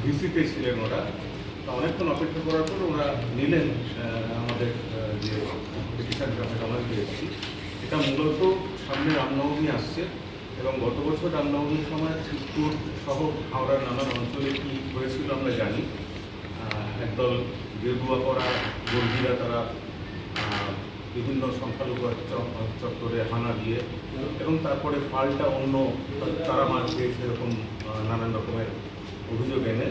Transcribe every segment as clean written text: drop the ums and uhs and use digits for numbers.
ভিসিটে ছিলেন ওরা। অনেকক্ষণ অপেক্ষা করার পর ওরা নিলেন আমাদের যে পিটিশনটা আমরা জমা দিয়েছি। এটা মূলত সামনে রামনবমী আসছে এবং গত বছর রামনবমীর সময় চিত্তুর সহ হাওড়ার নানান অঞ্চলে কী হয়েছিল আমরা জানি। একদল গেরুয়া করা বর্গীরা তারা বিভিন্ন সংখ্যালঘু চত্বরে হানা দিয়ে এবং তারপরে পাল্টা অন্য তারা মার খেয়েছে এরকম নানান রকমের অভিযোগ এনে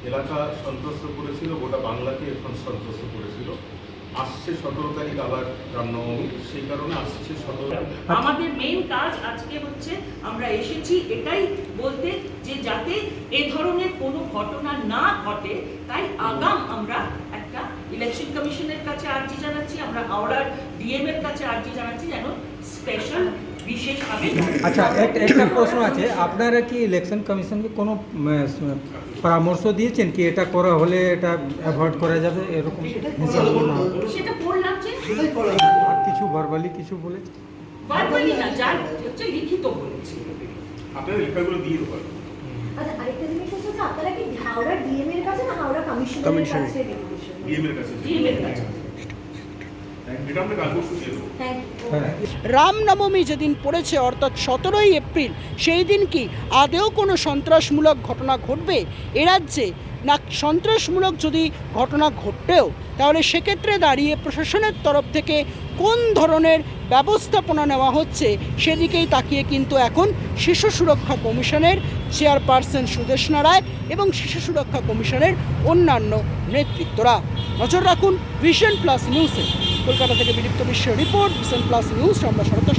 এলাকা সন্ত্রস্ত করেছিল, গোটা বাংলাকে এখন সন্ত্রস্ত করেছিল। আসছে 17 তারিখ আবার রামনবমী, সেই কারণে আসছে 17 তারিখ। আমাদের মেইন কাজ আজকে হচ্ছে আমরা এসেছি এটাই বলতে যে যাতে এ ধরনের কোনো ঘটনা না ঘটে, তাই আগাম আমরা একটা ইলেকশন কমিশনের কাছে আর্জি জানাচ্ছি, আমরা হাওড়ার ডিএম এর কাছে আর্জি জানাচ্ছি যেন স্পেশাল বিশেষভাবে। আচ্ছা, একটা প্রশ্ন আছে, আপনারা কি ইলেকশন কমিশনকে কোনো পরামর্শ দিয়েছেন কি এটা করা হলে এটা অ্যাভয়েড করা যাবে এরকম? সেটা বললাম যে আর কিছু ভার্বালি কিছু বলেছে? ভার্বালি না, যার হচ্ছে লিখিত বলেছি। আপনাদের লেখাগুলো দিয়ে দেবো। আচ্ছা, আরেকটা জিনিস হচ্ছে যে আপনারা কি হাওড়া ডিএম এর কাছে না হাওড়া কমিশনারের কাছে ডেপুটেশন? ডিএম এর কাছে। ডিএম এর কাছে। এটা আমরা কাল পরশু দিয়ে দেবো। রামনবমী যেদিন পড়েছে অর্থাৎ 17ই এপ্রিল, সেই দিন কি আদেও কোনো সন্ত্রাসমূলক ঘটনা ঘটবে এ রাজ্যে? না সন্ত্রাসমূলক যদি ঘটনা ঘটতেও তাহলে সেক্ষেত্রে দাঁড়িয়ে প্রশাসনের তরফ থেকে কোন ধরনের ব্যবস্থাপনা নেওয়া হচ্ছে সেদিকেই তাকিয়ে কিন্তু এখন শিশু সুরক্ষা কমিশনের চেয়ারপারসন সুদেষ্ণা রায় এবং শিশু সুরক্ষা কমিশনের অন্যান্য নেতৃত্বরা। নজর রাখুন ভিশন প্লাস নিউজে। কলকাতা থেকে বিদীপ্ত বিশ্বের রিপোর্ট, ভিশন প্লাস নিউজ। আমরা সরকার